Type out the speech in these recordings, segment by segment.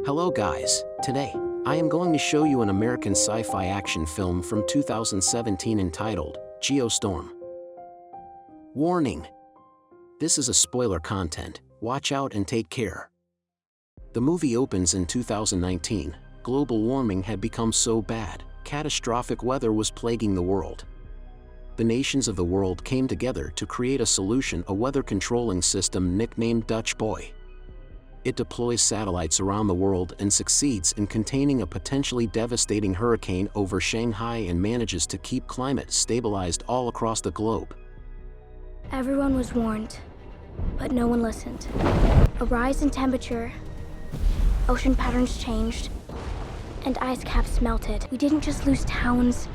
Hello guys, today, I am going to show you an American sci-fi action film from 2017 entitled, Geostorm. Warning! This is a spoiler content, watch out and take care. The movie opens in 2019, global warming had become so bad, catastrophic weather was plaguing the world. The nations of the world came together to create a solution, a weather controlling system nicknamed Dutch Boy. It deploys satellites around the world and succeeds in containing a potentially devastating hurricane over Shanghai and manages to keep climate stabilized all across the globe. Everyone was warned, but no one listened. A rise in temperature, ocean patterns changed, and ice caps melted. We didn't just lose towns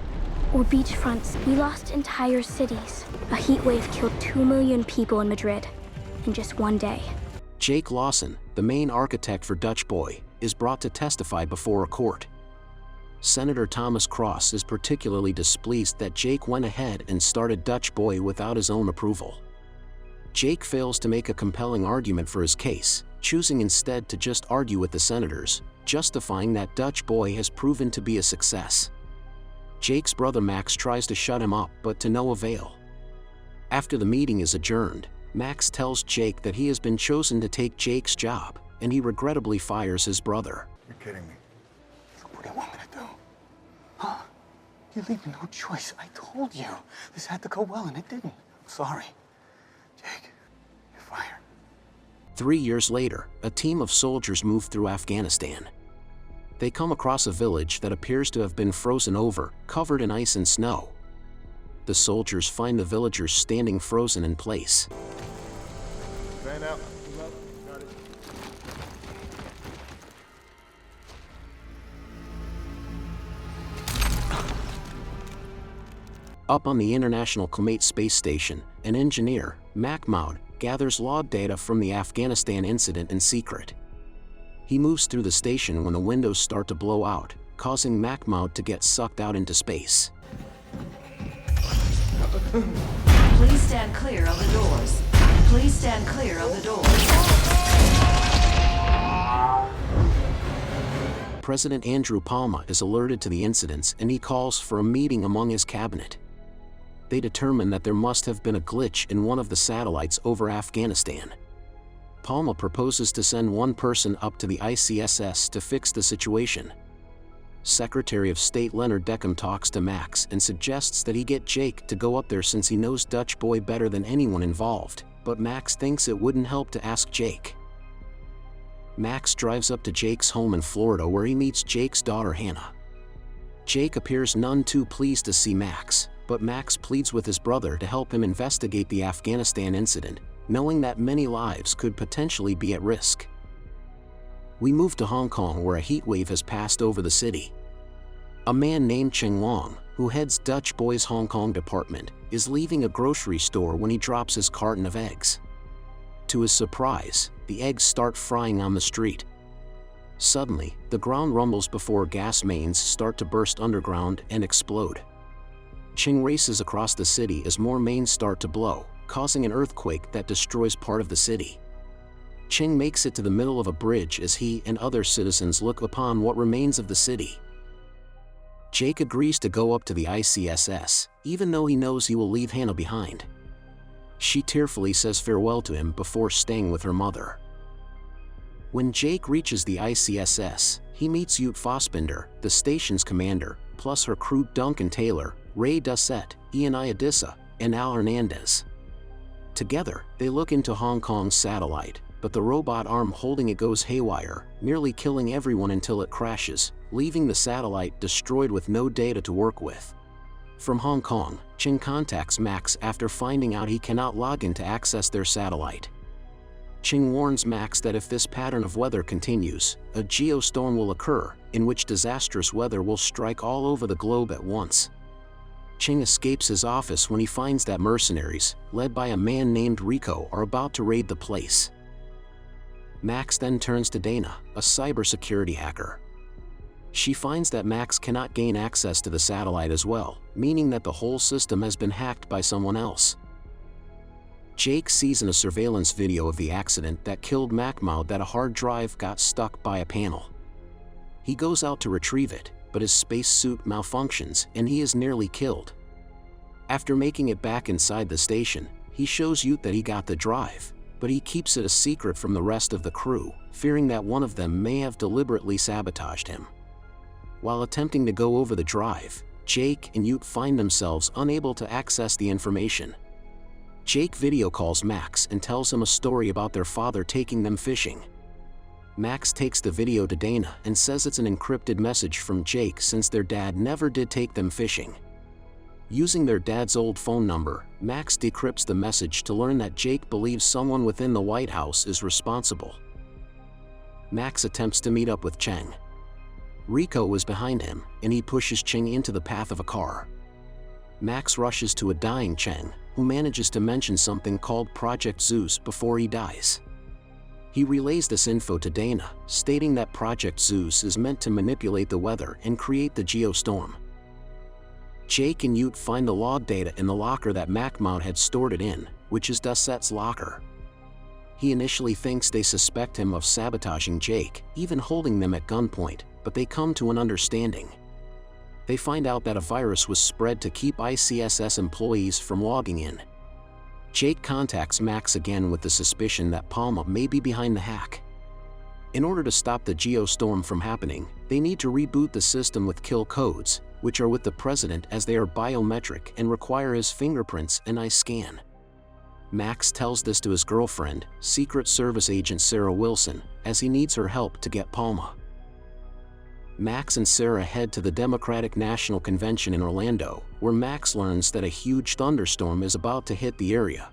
or beachfronts, we lost entire cities. A heat wave killed 2 million people in Madrid in just one day. Jake Lawson, the main architect for Dutch Boy, is brought to testify before a court. Senator Thomas Cross is particularly displeased that Jake went ahead and started Dutch Boy without his own approval. Jake fails to make a compelling argument for his case, choosing instead to just argue with the senators, justifying that Dutch Boy has proven to be a success. Jake's brother Max tries to shut him up, but to no avail. After the meeting is adjourned, Max tells Jake that he has been chosen to take Jake's job, and he regrettably fires his brother. You're kidding me. What do you want me to do? Huh? You leave me no choice. I told you. This had to go well, and it didn't. I'm sorry. Jake, you're fired. 3 years later, a team of soldiers move through Afghanistan. They come across a village that appears to have been frozen over, covered in ice and snow. The soldiers find the villagers standing frozen in place. Fan out. Got it. Up on the International Comate space station, an engineer, Mahmoud, gathers log data from the Afghanistan incident in secret. He moves through the station when the windows start to blow out, causing Mahmoud to get sucked out into space. Please stand clear of the doors. Please stand clear of the doors. President Andrew Palma is alerted to the incidents and he calls for a meeting among his cabinet. They determine that there must have been a glitch in one of the satellites over Afghanistan. Palma proposes to send one person up to the ICSS to fix the situation. Secretary of State Leonard Deckham talks to Max and suggests that he get Jake to go up there since he knows Dutch Boy better than anyone involved, but Max thinks it wouldn't help to ask Jake. Max drives up to Jake's home in Florida where he meets Jake's daughter Hannah. Jake appears none too pleased to see Max, but Max pleads with his brother to help him investigate the Afghanistan incident, knowing that many lives could potentially be at risk. We move to Hong Kong where a heat wave has passed over the city. A man named Cheng Long, who heads Dutch Boy's Hong Kong department, is leaving a grocery store when he drops his carton of eggs. To his surprise, the eggs start frying on the street. Suddenly, the ground rumbles before gas mains start to burst underground and explode. Cheng races across the city as more mains start to blow, causing an earthquake that destroys part of the city. Cheng makes it to the middle of a bridge as he and other citizens look upon what remains of the city. Jake agrees to go up to the ICSS, even though he knows he will leave Hannah behind. She tearfully says farewell to him before staying with her mother. When Jake reaches the ICSS, he meets Ute Fossbender, the station's commander, plus her crew Duncan Taylor, Ray Dussett, Ian Iadissa, and Al Hernandez. Together, they look into Hong Kong's satellite, but the robot arm holding it goes haywire, nearly killing everyone until it crashes, leaving the satellite destroyed with no data to work with. From Hong Kong, Cheng contacts Max after finding out he cannot log in to access their satellite. Cheng warns Max that if this pattern of weather continues, a geostorm will occur, in which disastrous weather will strike all over the globe at once. Cheng escapes his office when he finds that mercenaries, led by a man named Rico, are about to raid the place. Max then turns to Dana, a cybersecurity hacker. She finds that Max cannot gain access to the satellite as well, meaning that the whole system has been hacked by someone else. Jake sees in a surveillance video of the accident that killed Mahmoud that a hard drive got stuck by a panel. He goes out to retrieve it, but his spacesuit malfunctions and he is nearly killed. After making it back inside the station, he shows Ute that he got the drive, but he keeps it a secret from the rest of the crew, fearing that one of them may have deliberately sabotaged him. While attempting to go over the drive, Jake and Ute find themselves unable to access the information. Jake video calls Max and tells him a story about their father taking them fishing. Max takes the video to Dana and says it's an encrypted message from Jake since their dad never did take them fishing. Using their dad's old phone number, Max decrypts the message to learn that Jake believes someone within the White House is responsible. Max attempts to meet up with Cheng. Rico is behind him, and he pushes Cheng into the path of a car. Max rushes to a dying Cheng, who manages to mention something called Project Zeus before he dies. He relays this info to Dana, stating that Project Zeus is meant to manipulate the weather and create the Geostorm. Jake and Ute find the log data in the locker that Macmount had stored it in, which is Dusset's locker. He initially thinks they suspect him of sabotaging Jake, even holding them at gunpoint, but they come to an understanding. They find out that a virus was spread to keep ICSS employees from logging in. Jake contacts Max again with the suspicion that Palma may be behind the hack. In order to stop the Geostorm from happening, they need to reboot the system with kill codes, which are with the president as they are biometric and require his fingerprints and eye scan. Max tells this to his girlfriend, Secret Service agent Sarah Wilson, as he needs her help to get Palma. Max and Sarah head to the Democratic National Convention in Orlando, where Max learns that a huge thunderstorm is about to hit the area.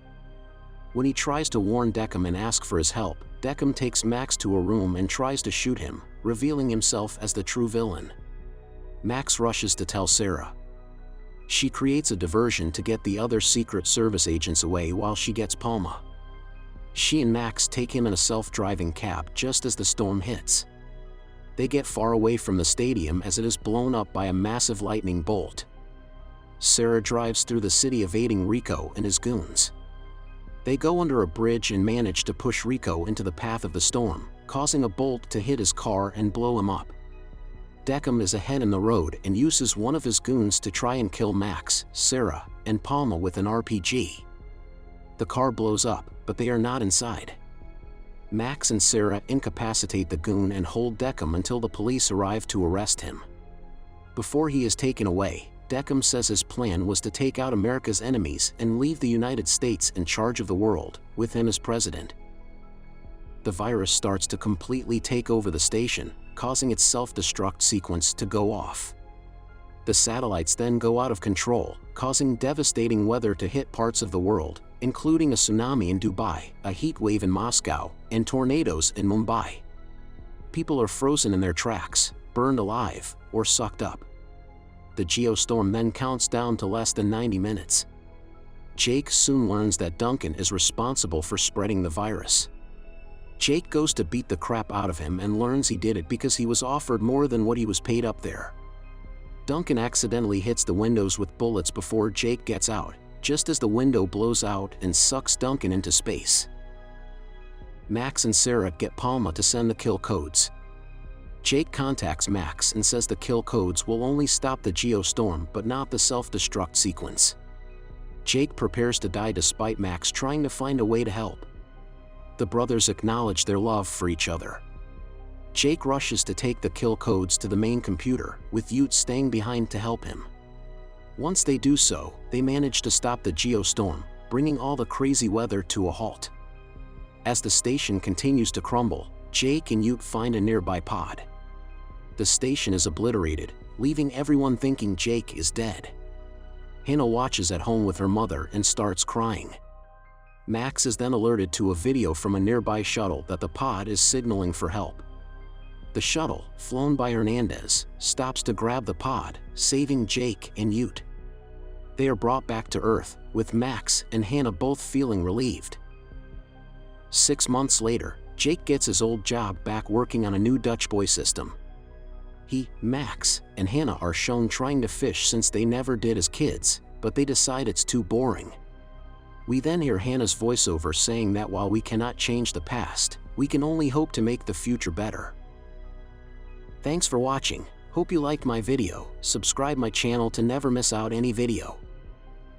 When he tries to warn Deckham and ask for his help, Deckham takes Max to a room and tries to shoot him, revealing himself as the true villain. Max rushes to tell Sarah. She creates a diversion to get the other Secret Service agents away while she gets Palma. She and Max take him in a self-driving cab just as the storm hits. They get far away from the stadium as it is blown up by a massive lightning bolt. Sarah drives through the city evading Rico and his goons. They go under a bridge and manage to push Rico into the path of the storm, causing a bolt to hit his car and blow him up. Deckham is ahead in the road and uses one of his goons to try and kill Max, Sarah, and Palma with an RPG. The car blows up, but they are not inside. Max and Sarah incapacitate the goon and hold Deckham until the police arrive to arrest him. Before he is taken away, Deckham says his plan was to take out America's enemies and leave the United States in charge of the world, with him as president. The virus starts to completely take over the station, causing its self-destruct sequence to go off. The satellites then go out of control, causing devastating weather to hit parts of the world, including a tsunami in Dubai, a heat wave in Moscow, and tornadoes in Mumbai. People are frozen in their tracks, burned alive, or sucked up. The Geostorm then counts down to less than 90 minutes. Jake soon learns that Duncan is responsible for spreading the virus. Jake goes to beat the crap out of him and learns he did it because he was offered more than what he was paid up there. Duncan accidentally hits the windows with bullets before Jake gets out, just as the window blows out and sucks Duncan into space. Max and Sarah get Palma to send the kill codes. Jake contacts Max and says the kill codes will only stop the Geostorm but not the self-destruct sequence. Jake prepares to die despite Max trying to find a way to help. The brothers acknowledge their love for each other. Jake rushes to take the kill codes to the main computer, with Ute staying behind to help him. Once they do so, they manage to stop the Geostorm, bringing all the crazy weather to a halt. As the station continues to crumble, Jake and Ute find a nearby pod. The station is obliterated, leaving everyone thinking Jake is dead. Hannah watches at home with her mother and starts crying. Max is then alerted to a video from a nearby shuttle that the pod is signaling for help. The shuttle, flown by Hernandez, stops to grab the pod, saving Jake and Ute. They are brought back to Earth, with Max and Hannah both feeling relieved. 6 months later, Jake gets his old job back working on a new Dutch boy system. He, Max, and Hannah are shown trying to fish since they never did as kids, but they decide it's too boring. We then hear Hannah's voiceover saying that while we cannot change the past, we can only hope to make the future better. Thanks for watching. Hope you liked my video. Subscribe my channel to never miss out any video.